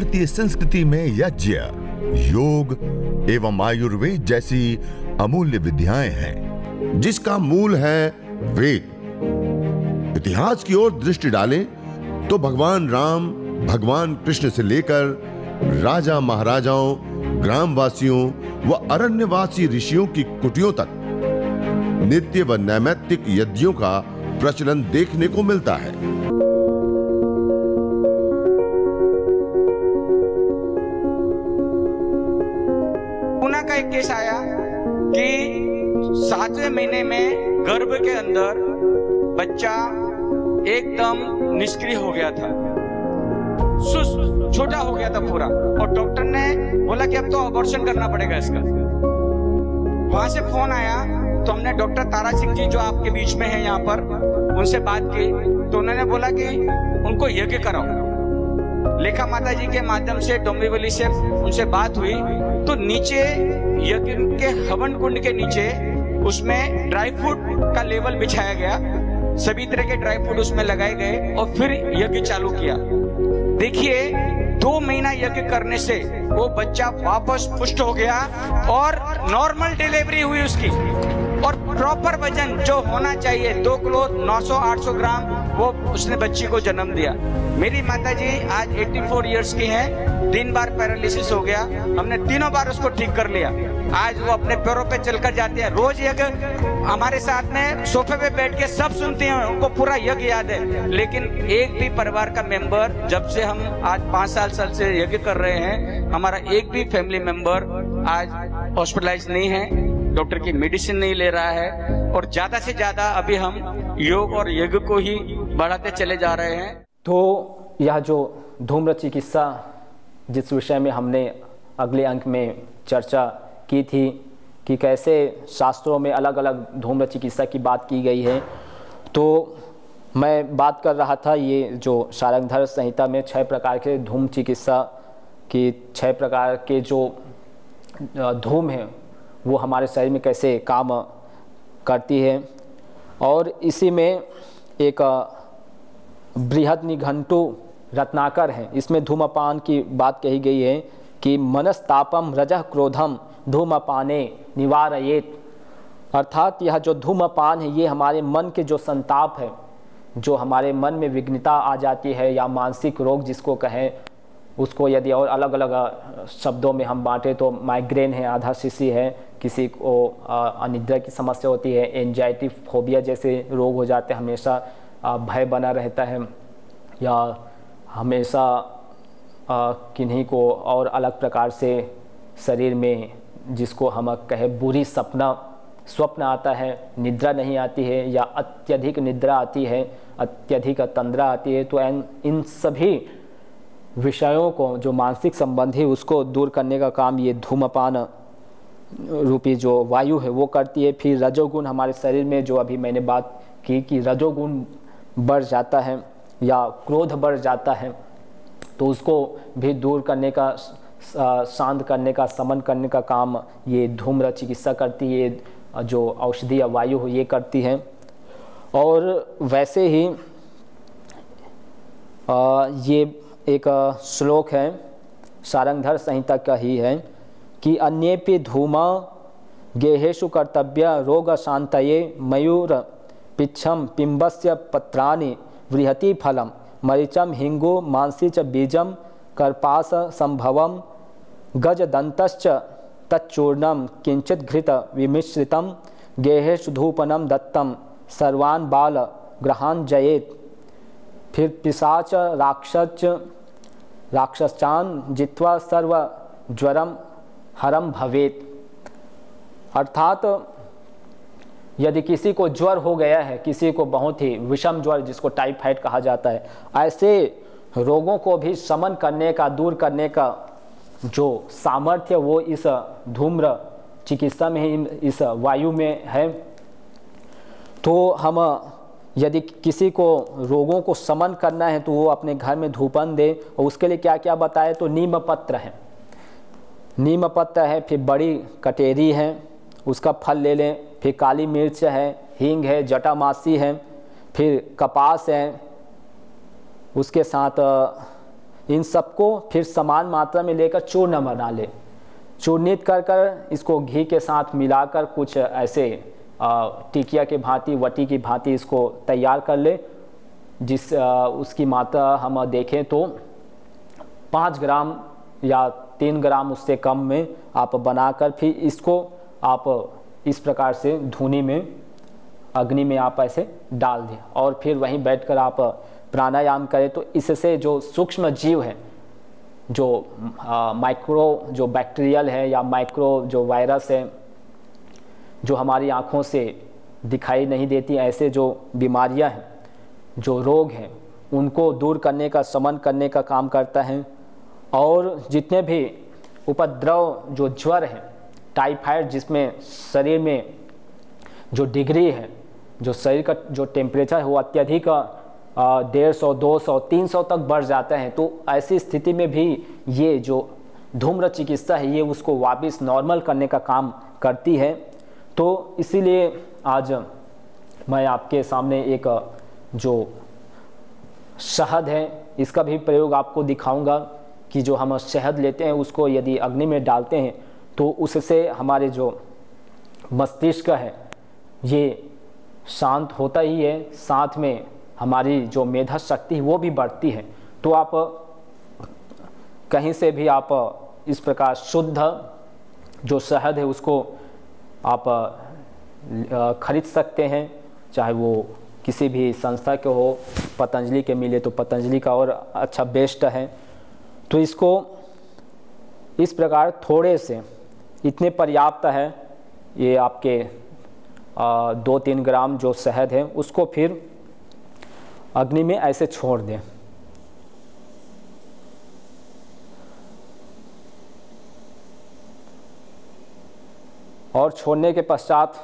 भारतीय संस्कृति में यज्ञ, योग एवं आयुर्वेद जैसी अमूल्य विद्याएं हैं, जिसका मूल है वेद। इतिहास की ओर दृष्टि डालें तो भगवान राम, भगवान कृष्ण से लेकर राजा महाराजाओं, ग्रामवासियों व अरण्यवासी ऋषियों की कुटियों तक नित्य व नैमित्तिक यज्ञों का प्रचलन देखने को मिलता है। पूना का एक केस आया कि 7वें महीने में गर्भ के अंदर बच्चा एकदम निष्क्रिय हो गया था, छोटा हो गया था पूरा, और डॉक्टर ने बोला कि अब तो अबॉर्शन करना पड़ेगा इसका। वहां से फोन आया तो हमने डॉक्टर तारा सिंह जी जो आपके बीच में है यहाँ पर, उनसे बात की तो उन्होंने बोला कि उनको यज्ञ कराओ। लेखा माता जी के माध्यम से, डोंबिवली से उनसे बात हुई तो नीचे यज्ञ के हवन कुंड के नीचे उसमें ड्राई फ्रूट का लेवल बिछाया गया, सभी तरह के ड्राई फ्रूट उसमें लगाए गए और फिर यज्ञ चालू किया। देखिए 2 महीना यज्ञ करने से वो बच्चा वापस पुष्ट हो गया और नॉर्मल डिलीवरी हुई उसकी, और प्रॉपर वजन जो होना चाहिए 2 किलो 900-800 ग्राम वो उसने बच्ची को जन्म दिया। मेरी माताजी आज 84 इयर्स की हैं, 3 बार पैरालिसिस हो गया, हमने 3 बार उसको ठीक कर लिया। आज वो अपने पैरों पे चलकर जाते हैं। रोज यज्ञ हमारे साथ में सोफे पे बैठ के सब सुनते हैं, उनको पूरा यज्ञ याद है। लेकिन एक भी परिवार का मेंबर, जब से हम आज 5 साल से यज्ञ कर रहे हैं, हमारा एक भी फैमिली मेंबर आज हॉस्पिटलाइज नहीं है, डॉक्टर की मेडिसिन नहीं ले रहा है, और ज्यादा से ज्यादा अभी हम योग और यज्ञ को ही बढ़ाते चले जा रहे हैं। तो यह जो धूम्र चिकित्सा जिस विषय में हमने अगले अंक में चर्चा की थी कि कैसे शास्त्रों में अलग अलग धूम्र चिकित्सा की बात की गई है, तो मैं बात कर रहा था ये जो शारंगधर संहिता में 6 प्रकार के धूम चिकित्सा की 6 प्रकार के जो धूम हैं वो हमारे शरीर में कैसे काम करती है। और इसी में एक बृहद निघंटु रत्नाकर है, इसमें धूमपान की बात कही गई है कि मनस्तापम रजः क्रोधम धूमपाने निवारयेत, अर्थात यह जो धूमपान है ये हमारे मन के जो संताप है, जो हमारे मन में विघ्नता आ जाती है या मानसिक रोग जिसको कहें, उसको यदि और अलग अलग शब्दों में हम बांटें तो माइग्रेन है, आधा शीशी है, किसी को अनिद्रा की समस्या होती है, एंजाइटी फोबिया जैसे रोग हो जाते हैं, हमेशा भय बना रहता है, या हमेशा किन्हीं को और अलग प्रकार से शरीर में जिसको हम कहें बुरी स्वप्न आता है, निद्रा नहीं आती है या अत्यधिक निद्रा आती है, अत्यधिक तंद्रा आती है, तो इन सभी विषयों को जो मानसिक संबंधी उसको दूर करने का काम ये धूमपान रूपी जो वायु है वो करती है। फिर रजोगुण हमारे शरीर में जो अभी मैंने बात की कि रजोगुण बढ़ जाता है या क्रोध बढ़ जाता है, तो उसको भी दूर करने का, शांत करने का, समन करने का काम ये धूम्र चिकित्सा करती है, जो औषधीय वायु ये करती है। और वैसे ही ये एक श्लोक है शारंगधर संहिता का ही है कि अन्येपि धूमा गेहेषु कर्तव्य रोग शांतये मयूर पिच्छम पिंबस्य पत्राणि वृहति फलम मरीचम हिंगु मांसी च बीजम कर्पास संभवम गजदंतश्च तच्चूर्णम किंचित घृत विमिश्रितम गेहेषु धूपनम दत्तम सर्वान् बाल ग्रहान जयेत। फिर पिशाच राक्षसान जित्वा सर्व ज्वरम हरम भवेत, अर्थात यदि किसी को ज्वर हो गया है, किसी को बहुत ही विषम ज्वर जिसको टाइफाइड कहा जाता है, ऐसे रोगों को भी शमन करने का, दूर करने का जो सामर्थ्य वो इस धूम्र चिकित्सा में ही, इस वायु में है। तो हम यदि किसी को रोगों को शमन करना है तो वो अपने घर में धूपन दे, और उसके लिए क्या क्या बताए तो नीम पत्र है, नीम पत्र है, फिर बड़ी कटेरी है उसका फल ले लें, फिर काली मिर्च है, हींग है, जटामासी है, फिर कपास है, उसके साथ इन सबको फिर समान मात्रा में लेकर चूर्ण बना ले। चूर्णित कर कर इसको घी के साथ मिलाकर कुछ ऐसे टिकिया के भांति, वटी की भांति इसको तैयार कर ले। उसकी मात्रा हम देखें तो 5 ग्राम या 3 ग्राम उससे कम में आप बनाकर फिर इसको आप इस प्रकार से धूनी में, अग्नि में आप ऐसे डाल दें और फिर वहीं बैठकर आप प्राणायाम करें। तो इससे जो सूक्ष्म जीव है, जो माइक्रो जो बैक्टीरियल है या माइक्रो जो वायरस है, जो हमारी आँखों से दिखाई नहीं देती, ऐसे जो बीमारियां हैं, जो रोग हैं, उनको दूर करने का, शमन करने का काम करता है। और जितने भी उपद्रव, जो ज्वर है, टाइफाइड, जिसमें शरीर में जो डिग्री है, जो शरीर का जो टेम्परेचर है वो अत्यधिक 150, 200, 300 तक बढ़ जाता है, तो ऐसी स्थिति में भी ये जो धूम्र चिकित्सा है ये उसको वापस नॉर्मल करने का काम करती है। तो इसीलिए आज मैं आपके सामने एक जो शहद है इसका भी प्रयोग आपको दिखाऊंगा कि जो हम शहद लेते हैं उसको यदि अग्नि में डालते हैं तो उससे हमारे जो मस्तिष्क है ये शांत होता ही है, साथ में हमारी जो मेधा शक्ति है वो भी बढ़ती है। तो आप कहीं से भी आप इस प्रकार शुद्ध जो शहद है उसको आप खरीद सकते हैं, चाहे वो किसी भी संस्था के हो, पतंजलि के मिले तो पतंजलि का और अच्छा बेस्ट है। तो इसको इस प्रकार थोड़े से, इतने पर्याप्त है, ये आपके 2-3 ग्राम जो शहद है उसको फिर अग्नि में ऐसे छोड़ दें। और छोड़ने के पश्चात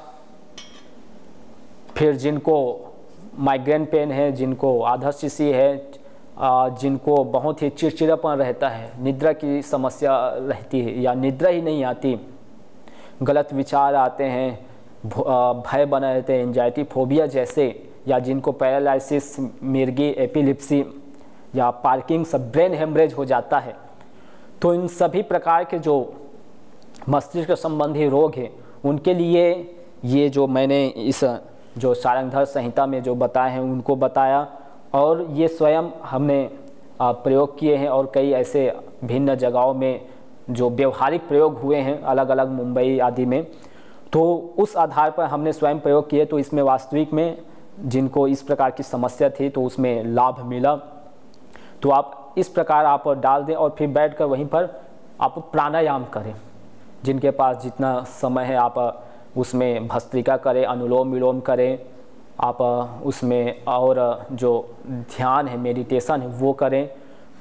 फिर जिनको माइग्रेन पेन है, जिनको आधाशिशी है, जिनको बहुत ही चिड़चिड़ापन रहता है, निद्रा की समस्या रहती है या निद्रा ही नहीं आती, गलत विचार आते हैं, भय बना रहते हैं, एंजाइटी, फोबिया जैसे, या जिनको पैरालिसिस, मिर्गी, एपिलिप्सी या पार्किंग्स, ब्रेन हेमरेज हो जाता है, तो इन सभी प्रकार के जो मस्तिष्क संबंधी रोग हैं उनके लिए ये जो मैंने इस जो सारंगधर संहिता में जो बताए हैं उनको बताया, और ये स्वयं हमने प्रयोग किए हैं और कई ऐसे भिन्न जगहों में जो व्यवहारिक प्रयोग हुए हैं अलग अलग मुंबई आदि में, तो उस आधार पर हमने स्वयं प्रयोग किए। तो इसमें वास्तविक में जिनको इस प्रकार की समस्या थी तो उसमें लाभ मिला। तो आप इस प्रकार आप डाल दें और फिर बैठकर वहीं पर आप प्राणायाम करें। जिनके पास जितना समय है आप उसमें भस्त्रिका करें, अनुलोम विलोम करें, आप उसमें और जो ध्यान है, मेडिटेशन है वो करें।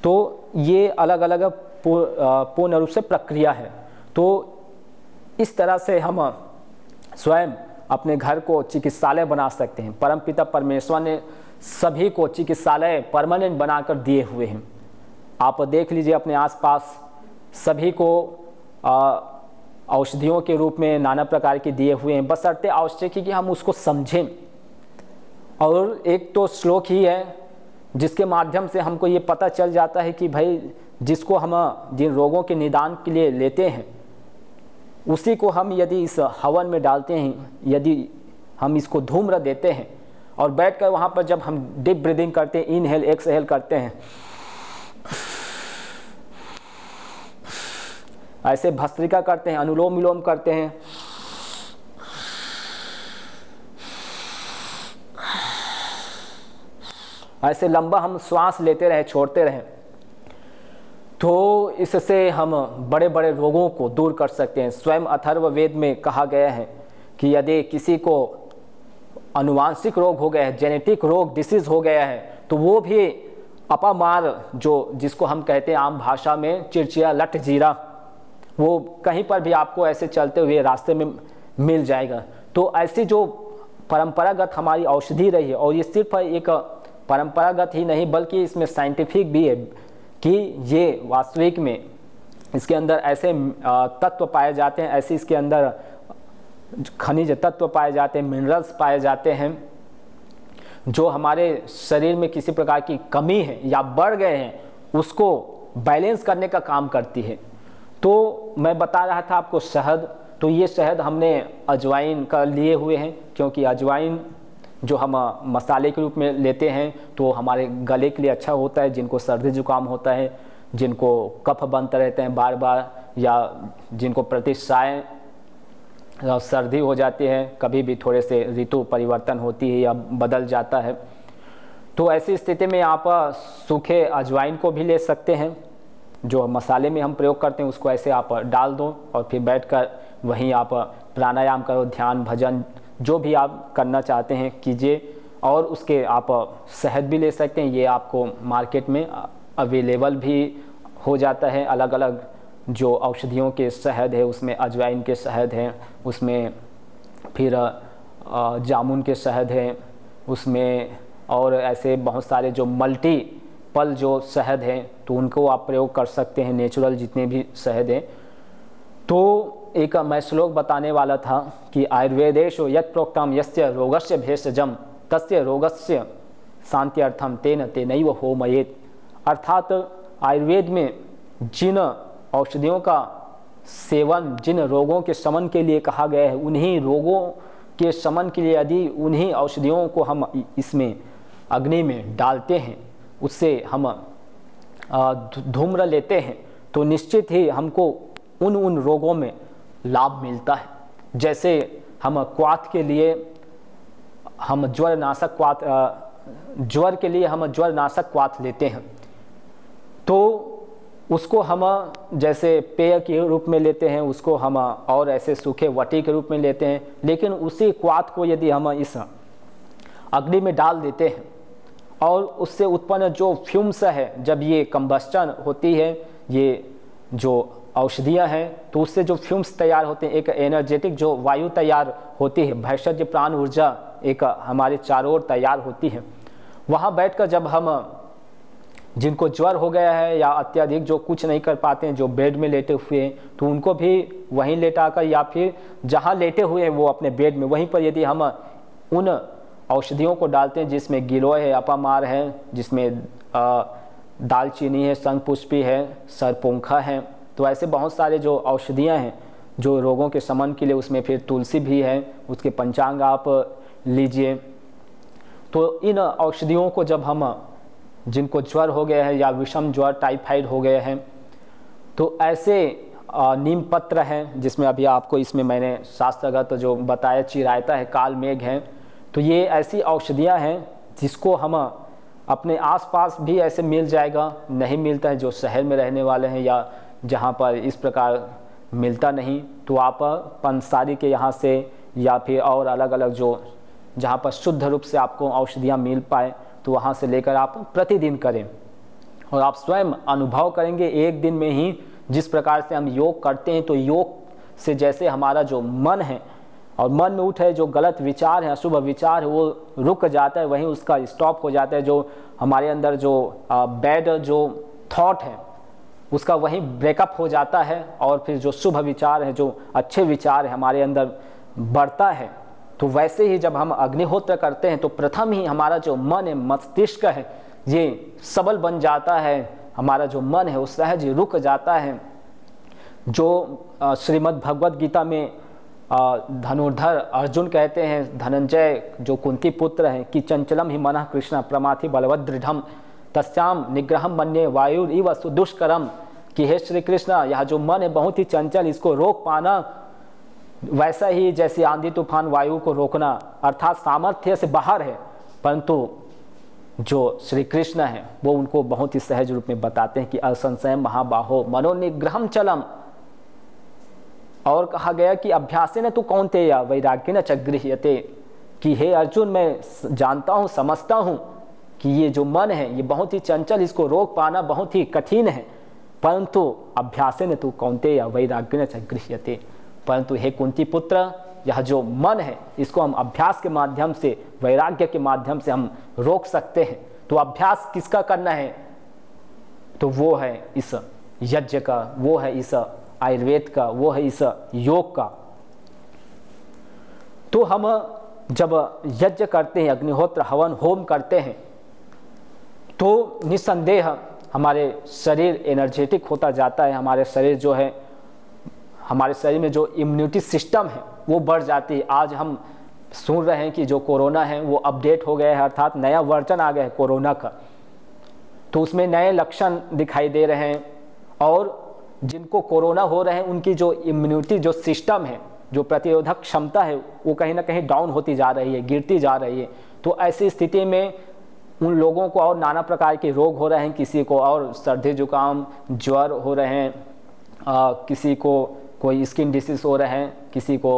तो ये अलग अलग पूर्ण रूप से प्रक्रिया है। तो इस तरह से हम स्वयं अपने घर को चिकित्सालय बना सकते हैं। परमपिता परमेश्वर ने सभी को चिकित्सालय परमानेंट बनाकर दिए हुए हैं। आप देख लीजिए अपने आसपास सभी को औषधियों के रूप में नाना प्रकार के दिए हुए हैं, बशर्ते आवश्यक है कि हम उसको समझें। और एक तो श्लोक ही है जिसके माध्यम से हमको ये पता चल जाता है कि भाई जिसको हम जिन रोगों के निदान के लिए लेते हैं उसी को हम यदि इस हवन में डालते हैं, यदि हम इसको धूम्र देते हैं और बैठकर वहाँ पर जब हम डीप ब्रीदिंग करते हैं, इनहेल एक्सहेल करते हैं, ऐसे भस्त्रिका करते हैं, अनुलोम विलोम करते हैं, ऐसे लंबा हम श्वास लेते रहे, छोड़ते रहे, तो इससे हम बड़े बड़े रोगों को दूर कर सकते हैं। स्वयं अथर्व वेद में कहा गया है कि यदि किसी को अनुवांशिक रोग हो गया है, जेनेटिक रोग, डिसीज हो गया है, तो वो भी अपामार, जो जिसको हम कहते हैं आम भाषा में चिड़चिड़ा, लट जीरा, वो कहीं पर भी आपको ऐसे चलते हुए रास्ते में मिल जाएगा। तो ऐसी जो परंपरागत हमारी औषधि रही है, और ये सिर्फ एक परंपरागत ही नहीं बल्कि इसमें साइंटिफिक भी है कि ये वास्तविक में इसके अंदर ऐसे तत्व पाए जाते हैं, ऐसे इसके अंदर खनिज तत्व पाए जाते हैं, मिनरल्स पाए जाते हैं जो हमारे शरीर में किसी प्रकार की कमी है या बढ़ गए हैं उसको बैलेंस करने का काम करती है। तो मैं बता रहा था आपको शहद, तो ये शहद हमने अजवाइन का लिए हुए हैं, क्योंकि अजवाइन जो हम मसाले के रूप में लेते हैं तो हमारे गले के लिए अच्छा होता है। जिनको सर्दी जुकाम होता है, जिनको कफ बनते रहते हैं बार बार, या जिनको प्रतिशाय सर्दी हो जाती है, कभी भी थोड़े से ऋतु परिवर्तन होती है या बदल जाता है, तो ऐसी स्थिति में आप सूखे अजवाइन को भी ले सकते हैं। जो मसाले में हम प्रयोग करते हैं उसको ऐसे आप डाल दो और फिर बैठकर वहीं आप प्राणायाम करो, ध्यान, भजन, जो भी आप करना चाहते हैं कीजिए। और उसके आप शहद भी ले सकते हैं, ये आपको मार्केट में अवेलेबल भी हो जाता है। अलग अलग जो औषधियों के शहद है, उसमें अजवाइन के शहद हैं, उसमें फिर जामुन के शहद हैं, उसमें और ऐसे बहुत सारे जो मल्टीपल जो शहद हैं तो उनको आप प्रयोग कर सकते हैं, नेचुरल जितने भी शहद हैं। तो एक मैं श्लोक बताने वाला था कि आयुर्वेदेषु यत् प्रोक्तम यस्य रोगस्य भेषजम तस्य रोगस्य शांत्यर्थम तेन तेनैव होमयेत्। अर्थात आयुर्वेद में जिन औषधियों का सेवन जिन रोगों के शमन के लिए कहा गया है, उन्हीं रोगों के शमन के लिए यदि उन्हीं औषधियों को हम इसमें अग्नि में डालते हैं, उससे हम धूम्र लेते हैं, तो निश्चित ही हमको उन रोगों में लाभ मिलता है। जैसे हम क्वाथ के लिए हम ज्वरनाशक क्वाथ, ज्वर के लिए हम ज्वरनाशक क्वाथ लेते हैं, तो उसको हम जैसे पेय के रूप में लेते हैं, उसको हम और ऐसे सूखे वटी के रूप में लेते हैं। लेकिन उसी क्वाथ को यदि हम इस अग्नि में डाल देते हैं और उससे उत्पन्न जो फ्यूम्स है, जब ये कंबस्टन होती है, ये जो औषधियाँ हैं, तो उससे जो फ्यूम्स तैयार होते हैं, एक एनर्जेटिक जो वायु तैयार होती है, भैषज प्राण ऊर्जा एक हमारे चारों ओर तैयार होती है। वहाँ बैठकर जब हम जिनको ज्वर हो गया है या अत्यधिक जो कुछ नहीं कर पाते हैं, जो बेड में लेटे हुए हैं, तो उनको भी वहीं लेटाकर या फिर जहाँ लेटे हुए हैं वो अपने बेड में, वहीं पर यदि हम उन औषधियों को डालते हैं जिसमें गिलोय है, अपामार है, जिसमें दालचीनी है, शंखपुष्पी है, सरपोंखा है, तो ऐसे बहुत सारे जो औषधियाँ हैं जो रोगों के शमन के लिए, उसमें फिर तुलसी भी है, उसके पंचांग आप लीजिए। तो इन औषधियों को जब हम जिनको ज्वर हो गया है या विषम ज्वर, टाइफाइड हो गया है, तो ऐसे नीम पत्र हैं, जिसमें अभी आपको इसमें मैंने शास्त्रगत जो बताया चिरायता है, काल मेघ है, तो ये ऐसी औषधियाँ हैं जिसको हम अपने आसपास भी ऐसे मिल जाएगा, नहीं मिलता है जो शहर में रहने वाले हैं या जहाँ पर इस प्रकार मिलता नहीं, तो आप पंसारी के यहाँ से या फिर और अलग अलग जो जहाँ पर शुद्ध रूप से आपको औषधियाँ मिल पाए, तो वहाँ से लेकर आप प्रतिदिन करें और आप स्वयं अनुभव करेंगे एक दिन में ही। जिस प्रकार से हम योग करते हैं, तो योग से जैसे हमारा जो मन है और मन में उठे जो गलत विचार है, अशुभ विचार है, वो रुक जाता है, वहीं उसका स्टॉप हो जाता है। जो हमारे अंदर जो बैड जो थॉट है उसका वहीं ब्रेकअप हो जाता है और फिर जो शुभ विचार है, जो अच्छे विचार है हमारे अंदर बढ़ता है। तो वैसे ही जब हम अग्निहोत्र करते हैं तो प्रथम ही हमारा जो मन है, मस्तिष्क है, ये सबल बन जाता है, हमारा जो मन है वो सहज रुक जाता है। जो श्रीमद् भगवद गीता में धनुर्धर अर्जुन कहते हैं, धनंजय जो कुंती पुत्र हैं, कि चंचलम ही मनः कृष्ण प्रमाथि बलवद दृढ़म तस्याम निग्रहम मन्ये वायुर इव सुदुष्करम, कि हे श्री कृष्ण, यह जो मन है बहुत ही चंचल, इसको रोक पाना वैसा ही जैसे आंधी तूफान वायु को रोकना, अर्थात सामर्थ्य से बाहर है, परंतु जो श्री कृष्ण है वो उनको बहुत ही सहज रूप में बताते हैं कि असंशय महाबाहो मनोनिग्रहम चलम। और कहा गया कि अभ्यासेन तु कौन्तेय वैराग्येन च गृह्यते, कि हे अर्जुन, मैं जानता हूँ, समझता हूँ कि ये जो मन है ये बहुत ही चंचल, इसको रोक पाना बहुत ही कठिन है, परंतु अभ्यासेन तु कौन्तेय वैराग्येन च गृह्यते, परंतु हे कुंती पुत्र, यह जो मन है इसको हम अभ्यास के माध्यम से, वैराग्य के माध्यम से हम रोक सकते हैं। तो अभ्यास किसका करना है? तो वो है इस यज्ञ का, वो है इस आयुर्वेद का, वो है इस योग का। तो हम जब यज्ञ करते हैं, अग्निहोत्र हवन होम करते हैं, तो निस्संदेह हमारे शरीर एनर्जेटिक होता जाता है, हमारे शरीर जो है, हमारे शरीर में जो इम्यूनिटी सिस्टम है वो बढ़ जाती है। आज हम सुन रहे हैं कि जो कोरोना है वो अपडेट हो गया है, अर्थात नया वर्जन आ गया है कोरोना का, तो उसमें नए लक्षण दिखाई दे रहे हैं और जिनको कोरोना हो रहे हैं उनकी जो इम्यूनिटी जो सिस्टम है, जो प्रतिरोधक क्षमता है वो कहीं ना कहीं डाउन होती जा रही है, गिरती जा रही है। तो ऐसी स्थिति में उन लोगों को और नाना प्रकार के रोग हो रहे हैं, किसी को और सर्दी जुकाम ज्वर हो रहे हैं, किसी को कोई स्किन डिसीज हो रहे हैं, किसी को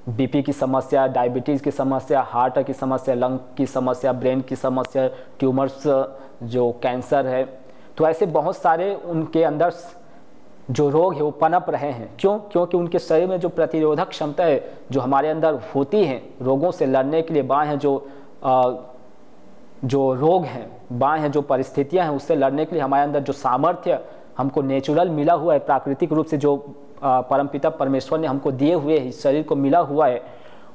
बीपी की समस्या, डायबिटीज़ की समस्या, हार्ट की समस्या, लंग की समस्या, ब्रेन की समस्या, ट्यूमर्स जो कैंसर है। तो ऐसे बहुत सारे उनके अंदर जो रोग है वो पनप रहे हैं। क्यों? क्योंकि उनके शरीर में जो प्रतिरोधक क्षमता है जो हमारे अंदर होती है रोगों से लड़ने के लिए, बाह्य जो रोग हैं, बाह्य जो परिस्थितियां हैं उससे लड़ने के लिए हमारे अंदर जो सामर्थ्य हमको नेचुरल मिला हुआ है, प्राकृतिक रूप से जो परमपिता परमेश्वर ने हमको दिए हुए इस शरीर को मिला हुआ है,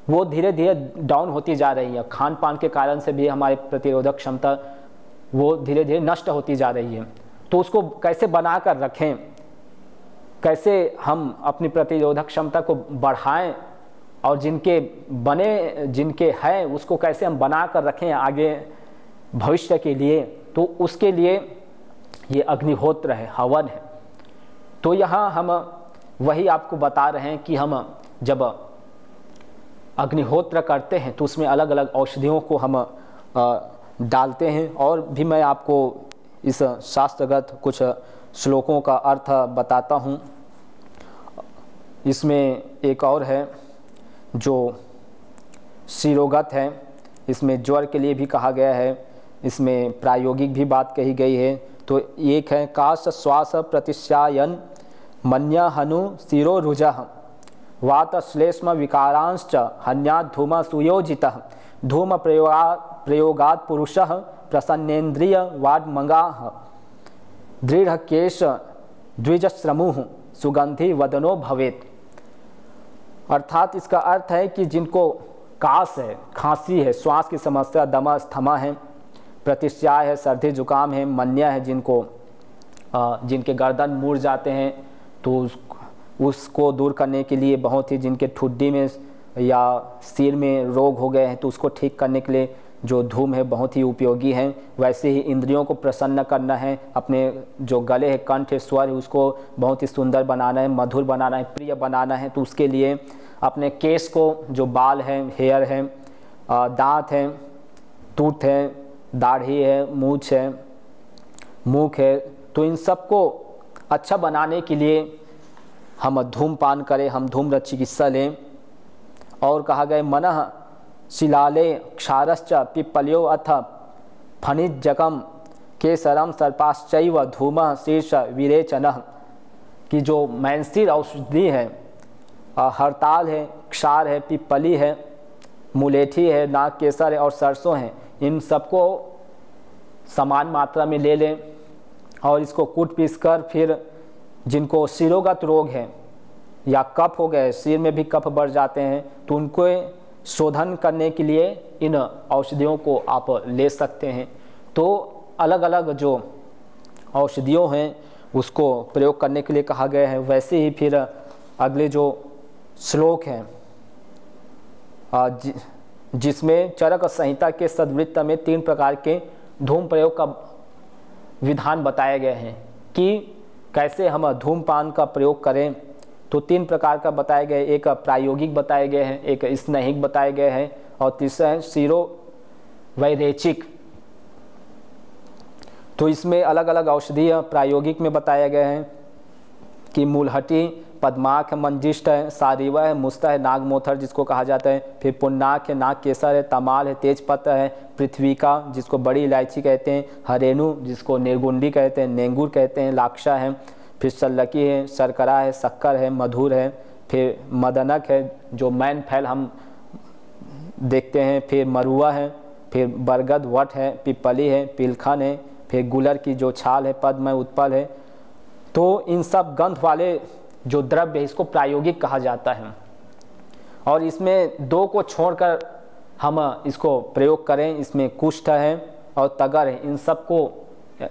वो धीरे धीरे डाउन होती जा रही है। खान पान के कारण से भी हमारी प्रतिरोधक क्षमता वो धीरे धीरे नष्ट होती जा रही है। तो उसको कैसे बना कर रखें, कैसे हम अपनी प्रतिरोधक क्षमता को बढ़ाएं और जिनके हैं उसको कैसे हम बना कर रखें आगे भविष्य के लिए, तो उसके लिए ये अग्निहोत्र है, हवन है। तो यहाँ हम वही आपको बता रहे हैं कि हम जब अग्निहोत्र करते हैं तो उसमें अलग अलग औषधियों को हम डालते हैं। और भी मैं आपको इस शास्त्रगत कुछ श्लोकों का अर्थ बताता हूँ। इसमें एक और है जो शिरोगत है, इसमें ज्वर के लिए भी कहा गया है, इसमें प्रायोगिक भी बात कही गई है। तो एक है काश श्वास प्रतिश्यायन मन्या हनु शिरो रुजः वात श्लेष्म विकारांश्च हन्यात् धूम सुयोजितः धूम प्रयोगात् पुरुषः प्रसन्नेन्द्रिय वाड्मगाः दृढ़ केश द्विजश्रमुः सुगंधि वदनो भवेत्। अर्थात इसका अर्थ है कि जिनको काश है, खांसी है, श्वास की समस्या, दमा अस्थमा है, प्रतिश्याय है, सर्दी जुकाम है, मन्या है, जिनके गर्दन मुड़ जाते हैं, तो उसको दूर करने के लिए बहुत ही, जिनके ठुड्डी में या सिर में रोग हो गए हैं तो उसको ठीक करने के लिए जो धूम है बहुत ही उपयोगी है। वैसे ही इंद्रियों को प्रसन्न करना है, अपने जो गले है, कंठ है, स्वर है, उसको बहुत ही सुंदर बनाना है, मधुर बनाना है, प्रिय बनाना है। तो उसके लिए अपने केश को, जो बाल हैं, हेयर है, दांत हैं, टूथ है, दाढ़ी है, मूछ है, मुख है, तो इन सबको अच्छा बनाने के लिए हम धूमपान करें, हम धूम्र चिकित्सा लें। और कहा गया मनः शिलाले क्षारश्च पिप्पल्यो अथ फणिज्जकम केसरम सर्पाश्चैव धूमः शीर्ष विरेचनः, कि जो मैंसिर औषधि है, हड़ताल है, क्षार है, पिप्पली है, मुलेठी है, नाग केसर है और सरसों है, इन सबको समान मात्रा में ले लें और इसको कूट पीस कर फिर जिनको शिरोगत रोग है या कफ हो गए, सिर में भी कफ बढ़ जाते हैं, तो उनको शोधन करने के लिए इन औषधियों को आप ले सकते हैं। तो अलग अलग जो औषधियों हैं उसको प्रयोग करने के लिए कहा गया है। वैसे ही फिर अगले जो श्लोक हैं जिसमें चरक संहिता के सद्वृत्त में 3 प्रकार के धूम प्रयोग का विधान बताए गए हैं कि कैसे हम धूमपान का प्रयोग करें। तो 3 प्रकार का बताए गए, एक प्रायोगिक बताए गए हैं, एक स्नेहिक बताए गए हैं और तीसरा है शिरो वैरेचिक। तो इसमें अलग अलग औषधीय प्रायोगिक में बताया गया है कि मूलहटी, पद्माक है, मंजिष्ठ है, सारीवा है, मुस्ता है, नागमोथर जिसको कहा जाता है, फिर पुन्नाक है, नाग केसर है, तमाल है, तेजपत्र है, पृथ्वीका जिसको बड़ी इलायची कहते हैं, हरेनु जिसको निर्गुंडी कहते हैं, नेंगूर कहते हैं, लाक्षा है, फिर सल्लकी है, शर्करा है, शक्कर है, मधुर है, फिर मदनक है जो मैन फैल हम देखते हैं, फिर मरुआ है, फिर बरगद वट है, पिपली है, पिलखन है, फिर गुलर की जो छाल है, पद्म है, उत्पल है। तो इन सब गंध वाले जो द्रव्य है इसको प्रायोगिक कहा जाता है। और इसमें 2 को छोड़कर हम इसको प्रयोग करें, इसमें कुष्ठ है और तगर है, इन सबको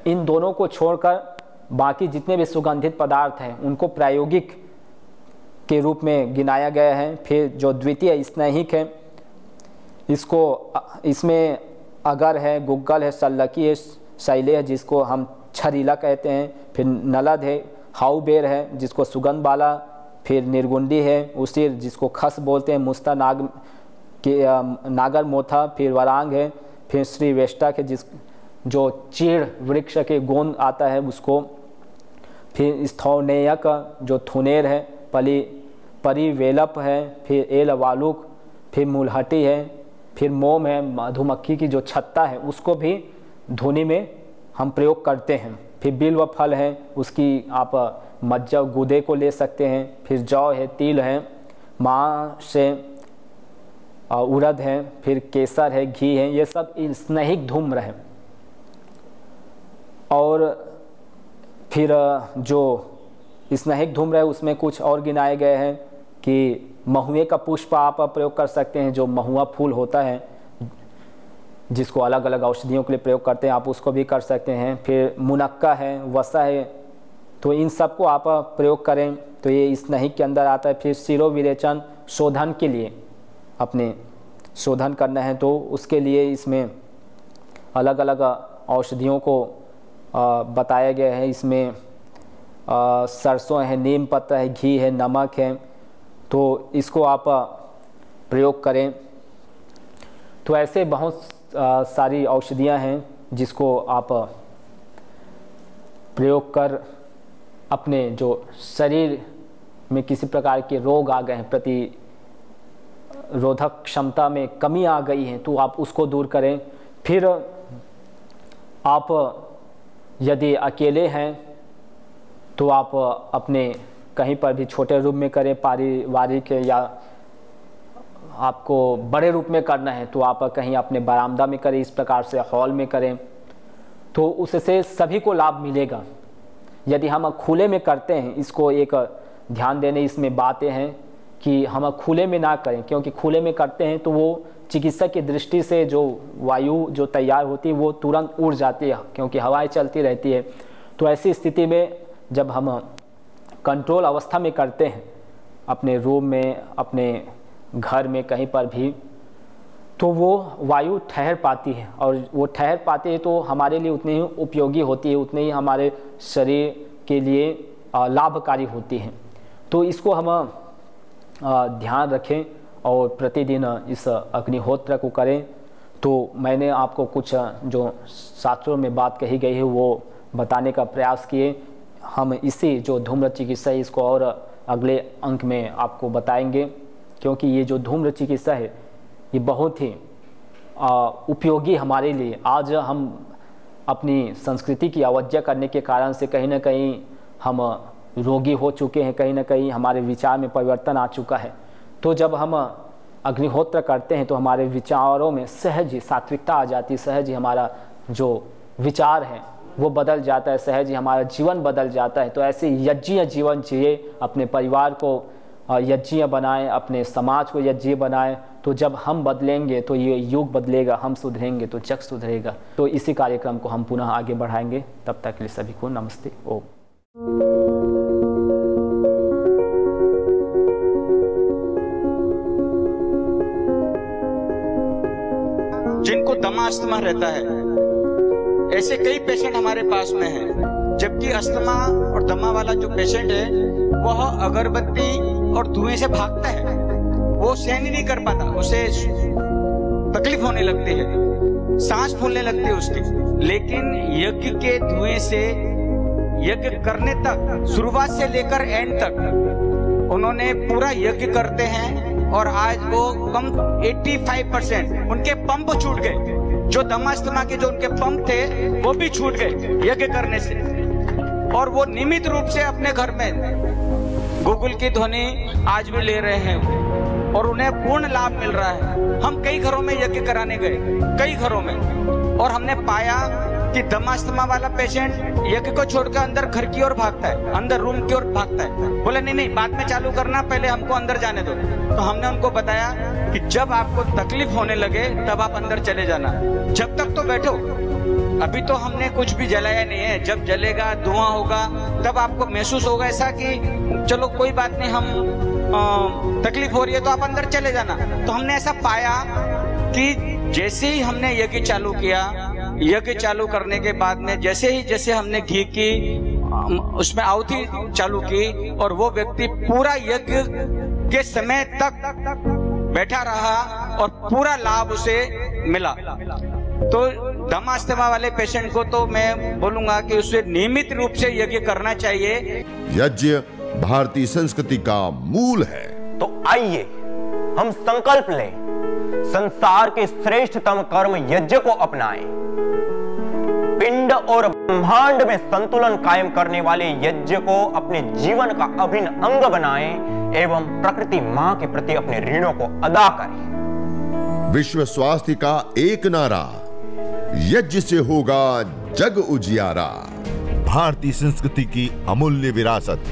इन दोनों को छोड़कर बाकी जितने भी सुगंधित पदार्थ हैं उनको प्रायोगिक के रूप में गिनाया गया है। फिर जो द्वितीय स्नेहिक है, इसमें अगर है, गुग्गल है, सल्लकी है, शैले है जिसको हम छरीला कहते हैं, फिर नलद है, हाउबेर है जिसको सुगंध वाला, फिर निर्गुंडी है, उसीर जिसको खस बोलते हैं, मुस्ता नागर मोथा, फिर वरांग है, फिर श्री वेष्टक है जो चीड़ वृक्ष के गोंद आता है उसको, फिर स्थौनेयक जो थुनेर है, परिवेलप है, फिर एल वालुक, फिर मूलहटी है, फिर मोम है, मधुमक्खी की जो छत्ता है उसको भी धुनी में हम प्रयोग करते हैं। फिर बिल्व फल है, उसकी आप मज्जा गुदे को ले सकते हैं। फिर जौ है, तिल है, माँ से उड़द है, फिर केसर है, घी है, ये सब स्नेहिक धूम्र है। और फिर जो स्नेहिक धूम्र है उसमें कुछ और गिनाए गए हैं कि महुए का पुष्प आप प्रयोग कर सकते हैं, जो महुआ फूल होता है जिसको अलग अलग औषधियों के लिए प्रयोग करते हैं, आप उसको भी कर सकते हैं। फिर मुनक्का है, वसा है, तो इन सब को आप प्रयोग करें तो ये स्नेहिक के अंदर आता है। फिर शिरो विरेचन, शोधन के लिए अपने शोधन करना है तो उसके लिए इसमें अलग अलग औषधियों को बताया गया है। इसमें सरसों है, नीम पत्ता है, घी है, नमक है, तो इसको आप प्रयोग करें। तो ऐसे बहुत सारी औषधियाँ हैं जिसको आप प्रयोग कर अपने जो शरीर में किसी प्रकार के रोग आ गए हैं, प्रतिरोधक क्षमता में कमी आ गई है, तो आप उसको दूर करें। फिर आप यदि अकेले हैं तो आप अपने कहीं पर भी छोटे रूप में करें, पारिवारिक या आपको बड़े रूप में करना है तो आप कहीं अपने बरामदा में करें, इस प्रकार से हॉल में करें, तो उससे सभी को लाभ मिलेगा। यदि हम खुले में करते हैं, इसको एक ध्यान देने इसमें बातें हैं कि हम खुले में ना करें, क्योंकि खुले में करते हैं तो वो चिकित्सक की दृष्टि से जो वायु जो तैयार होती है वो तुरंत उड़ जाती है, क्योंकि हवाएं चलती रहती है। तो ऐसी स्थिति में जब हम कंट्रोल अवस्था में करते हैं अपने रूम में, अपने घर में, कहीं पर भी, तो वो वायु ठहर पाती है, और वो ठहर पाती है तो हमारे लिए उतनी ही उपयोगी होती है, उतनी ही हमारे शरीर के लिए लाभकारी होती है। तो इसको हम ध्यान रखें और प्रतिदिन इस अग्निहोत्र को करें। तो मैंने आपको कुछ जो शास्त्रों में बात कही गई है वो बताने का प्रयास किए। हम इसी जो धूम्र चिकित्सा है इसको और अगले अंक में आपको बताएंगे, क्योंकि ये जो धूम्र चिकित्सा है ये बहुत ही उपयोगी हमारे लिए। आज हम अपनी संस्कृति की अवज्ञा करने के कारण से कहीं ना कहीं हम रोगी हो चुके हैं, कहीं ना कहीं हमारे विचार में परिवर्तन आ चुका है। तो जब हम अग्निहोत्र करते हैं तो हमारे विचारों में सहज ही सात्विकता आ जाती है, सहज ही हमारा जो विचार है वो बदल जाता है, सहज ही हमारा जीवन बदल जाता है। तो ऐसे यज्ञीय जीवन जिए, अपने परिवार को यज्ञीय बनाएं, अपने समाज को यज्ञीय बनाएं। तो जब हम बदलेंगे तो ये युग बदलेगा, हम सुधरेंगे तो जग सुधरेगा। तो इसी कार्यक्रम को हम पुनः आगे बढ़ाएंगे। तब तक के लिए सभी को नमस्ते, ओम। जिनको दमा अस्थमा रहता है, ऐसे कई पेशेंट हमारे पास में हैं। जबकि अस्थमा और दमा वाला जो पेशेंट है वह अगरबत्ती और धुएं से भागता है, वो सहन ही नहीं कर पाता, उसे तकलीफ होने लगती है, सांस फूलने लगती है उसकी। लेकिन यज्ञ के धुएं से यज्ञ करने तक, शुरुआत से लेकर एंड तक उन्होंने पूरा यज्ञ करते हैं, और आज वो कम 85% उनके पंप छूट गए। जो दमास्थमा के जो उनके पंप थे वो भी छूट गए यज्ञ करने से, और वो नियमित रूप से अपने घर में गूगल की ध्वनि आज भी ले रहे हैं और उन्हें पूर्ण लाभ मिल रहा है। हम कई घरों में यज्ञ कराने गए, कई घरों में, और हमने पाया कि दमास्थमा वाला पेशेंट यज्ञ को छोड़कर अंदर घर की ओर भागता है, अंदर रूम की ओर भागता है। बोले नहीं नहीं, बाद में चालू करना, पहले हमको अंदर जाने दो। तो हमने उनको बताया कि जब आपको तकलीफ होने लगे तब आप अंदर चले जाना, जब तक तो बैठो। अभी तो हमने कुछ भी जलाया नहीं है, जब जलेगा धुआं होगा तब आपको महसूस होगा ऐसा कि चलो कोई बात नहीं, हम तकलीफ हो रही है तो आप अंदर चले जाना। तो हमने ऐसा पाया कि जैसे ही हमने यज्ञ चालू किया, यज्ञ चालू करने के बाद में जैसे हमने घी की उसमें आहुति चालू की और वो व्यक्ति पूरा यज्ञ के समय तक बैठा रहा और पूरा लाभ उसे मिला। तो दमास्थमा वाले पेशेंट को तो मैं बोलूंगा कि उसे नियमित रूप से यज्ञ करना चाहिए। यज्ञ भारतीय संस्कृति का मूल है। तो आइए हम संकल्प लें, संसार के श्रेष्ठतम कर्म यज्ञ को अपनाएं। पिंड और ब्रह्मांड में संतुलन कायम करने वाले यज्ञ को अपने जीवन का अभिन्न अंग बनाएं एवं प्रकृति मां के प्रति अपने ऋणों को अदा करें। विश्व स्वास्थ्य का एक नारा, यज्ञ से होगा जग उजियारा। भारतीय संस्कृति की अमूल्य विरासत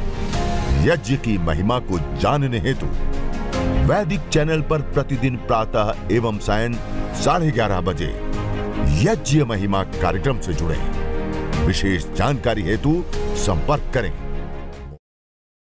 यज्ञ की महिमा को जानने हेतु वैदिक चैनल पर प्रतिदिन प्रातः एवं सायं 11:30 बजे यज्ञ महिमा कार्यक्रम से जुड़ें। विशेष जानकारी हेतु संपर्क करें।